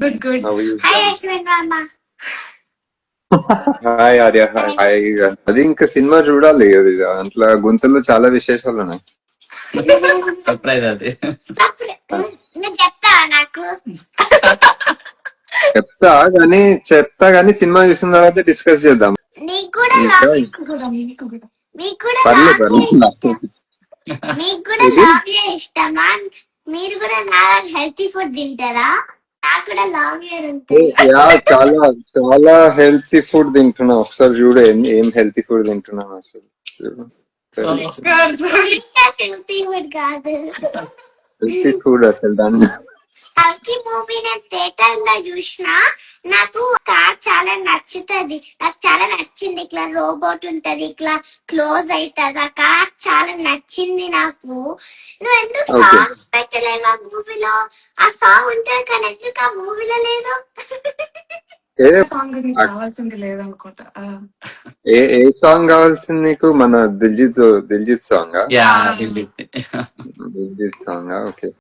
Good good. How are you? Hi Ashwin Rama. Hi Arya, hi hi. అది ఇంకా cinema చూడాలి. అది దాంట్లో గుంతల్లో చాలా విశేషాలు ఉన్నాయి. సర్ప్రైజ్ అది. నువ్వు చెప్తావా నాకు? చెప్తా గానీ సినిమా చూసిన తర్వాత డిస్కస్ చేద్దాం. నీకు కూడా మీకు కూడా పర్లేదు పర్లేదు. మీకు కూడా లాంగ్ ఇష్టమా? మీరు కూడా నా హెల్తీ ఫుడ్ తింటారా? నాకు కూడా లాంగ్ ఇయర్ ఉంటుంది. చాలా చాలా హెల్తీ ఫుడ్ తింటున్నా. ఒకసారి చూడు ఏం హెల్తీ ఫుడ్ తింటున్నాను అసలు. హెల్తీ ఫుడ్ కాదు, హెల్తీ ఫుడ్ అసలు దాన్ని. కల్కి మూవీ నేను థియేటర్ లో చూసిన. నాకు కార్ చాలా నచ్చుతుంది, నాకు చాలా నచ్చింది. ఇట్లా రోబోట్ ఉంటది, ఇట్లా క్లోజ్ అవుతుంది. ఆ కార్ చాలా నచ్చింది నాకు. నువ్వు ఎందుకు సాంగ్స్ పెట్టలేవు ఆ మూవీలో? ఆ సాంగ్ ఉంటుంది కానీ ఎందుకు ఆ మూవీలో లేదు? సాంగ్ నీకు కావాల్సింది లేదనుకుంటా. ఏ సాంగ్ కావాల్సింది నీకు? మన Diljit song. Yeah Diljit song. Okay.